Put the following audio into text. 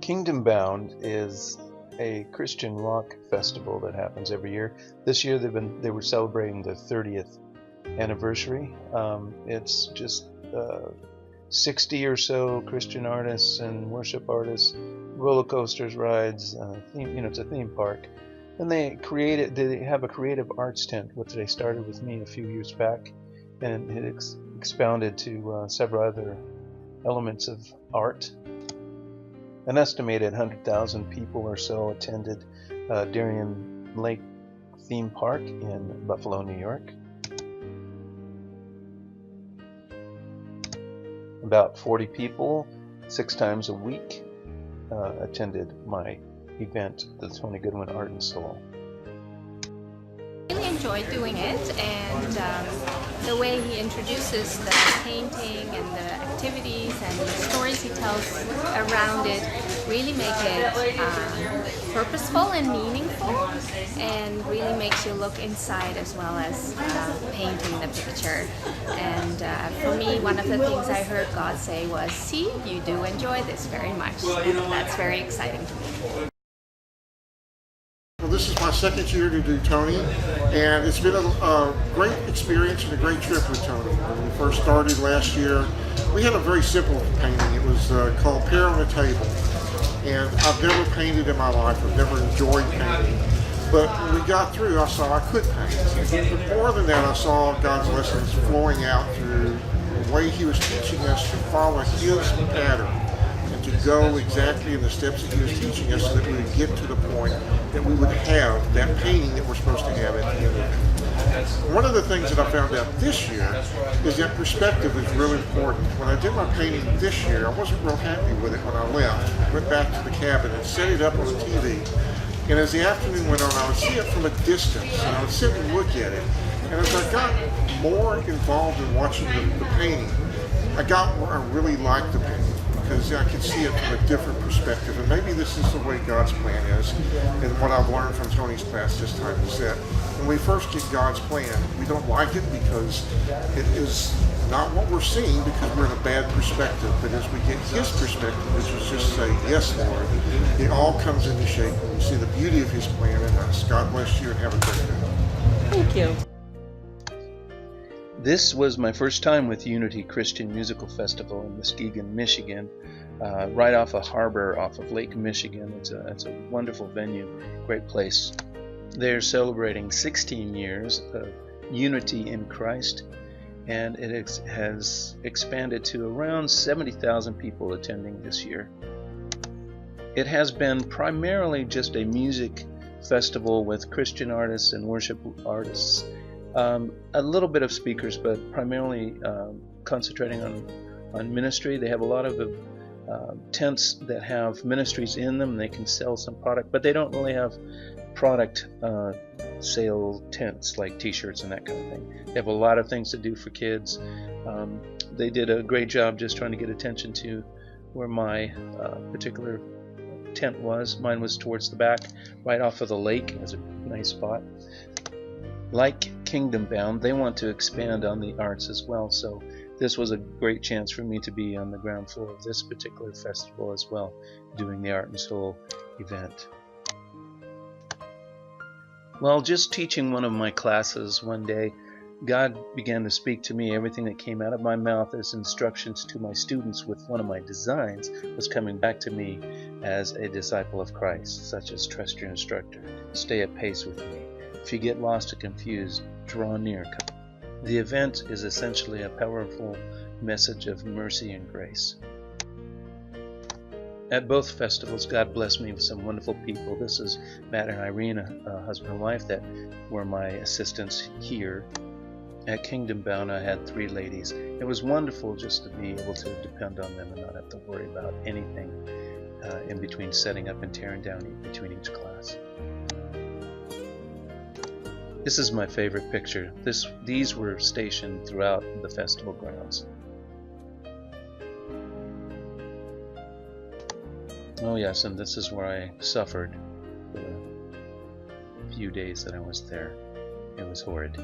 Kingdom Bound is a Christian rock festival that happens every year. This year they were celebrating the 30th anniversary. It's just 60 or so Christian artists and worship artists, roller coasters, rides. It's a theme park. And they have a creative arts tent, which they started with me a few years back, and it expounded to several other elements of art. An estimated 100,000 people or so attended Darien Lake Theme Park in Buffalo, New York. About 40 people, 6 times a week, attended my event, the Tony Goodwin Art and Soul. I really enjoy doing it, and the way he introduces the painting and the activities and the stories he tells around it really make it purposeful and meaningful, and really makes you look inside as well as painting the picture. And for me, one of the things I heard God say was, "See, you do enjoy this very much." And that's very exciting to me. Well, this is my second year to do Tony, and it's been a great experience and a great trip with Tony. When we first started last year, we had a very simple painting. It was called Pear on the Table, and I've never painted in my life. I've never enjoyed painting. But when we got through, I saw I could paint. But more than that, I saw God's lessons flowing out through the way He was teaching us to follow His pattern, to go exactly in the steps that He was teaching us so that we would get to the point that we would have that painting that we're supposed to have at the end of it. One of the things that I found out this year is that perspective is really important. When I did my painting this year, I wasn't real happy with it when I left. I went back to the cabin and set it up on the TV. And as the afternoon went on, I would see it from a distance, and I would sit and look at it. And as I got more involved in watching the painting, I got where I really liked the painting, because I could see it from a different perspective. And maybe this is the way God's plan is. And what I've learned from Tony's class this time is that when we first get God's plan, we don't like it because it is not what we're seeing, because we're in a bad perspective. But as we get His perspective, which is just say, "Yes, Lord," it all comes into shape and we see the beauty of His plan in us. God bless you and have a great day. Thank you. This was my first time with Unity Christian Musical Festival in Muskegon, Michigan, right off a harbor off of Lake Michigan. It's a wonderful venue, great place. They're celebrating 16 years of unity in Christ, and it has expanded to around 70,000 people attending this year. It has been primarily just a music festival with Christian artists and worship artists. A little bit of speakers, but primarily concentrating on ministry. They have a lot of tents that have ministries in them. They can sell some product, but they don't really have product sale tents like t-shirts and that kind of thing. They have a lot of things to do for kids. They did a great job just trying to get attention to where my particular tent was. Mine was towards the back, right off of the lake. It was a nice spot. Like Kingdom Bound, they want to expand on the arts as well, so this was a great chance for me to be on the ground floor of this particular festival as well, doing the Art and Soul event. Well, just teaching one of my classes one day, God began to speak to me. Everything that came out of my mouth as instructions to my students with one of my designs was coming back to me as a disciple of Christ, such as trust your instructor, stay at pace with me. If you get lost or confused, draw near. The event is essentially a powerful message of mercy and grace. At both festivals, God blessed me with some wonderful people. This is Matt and Irene, a husband and wife, that were my assistants here. At Kingdom Bound, I had 3 ladies. It was wonderful just to be able to depend on them and not have to worry about anything in between setting up and tearing down between each class. This is my favorite picture. These were stationed throughout the festival grounds. Oh yes, and this is where I suffered for the few days that I was there. It was horrid.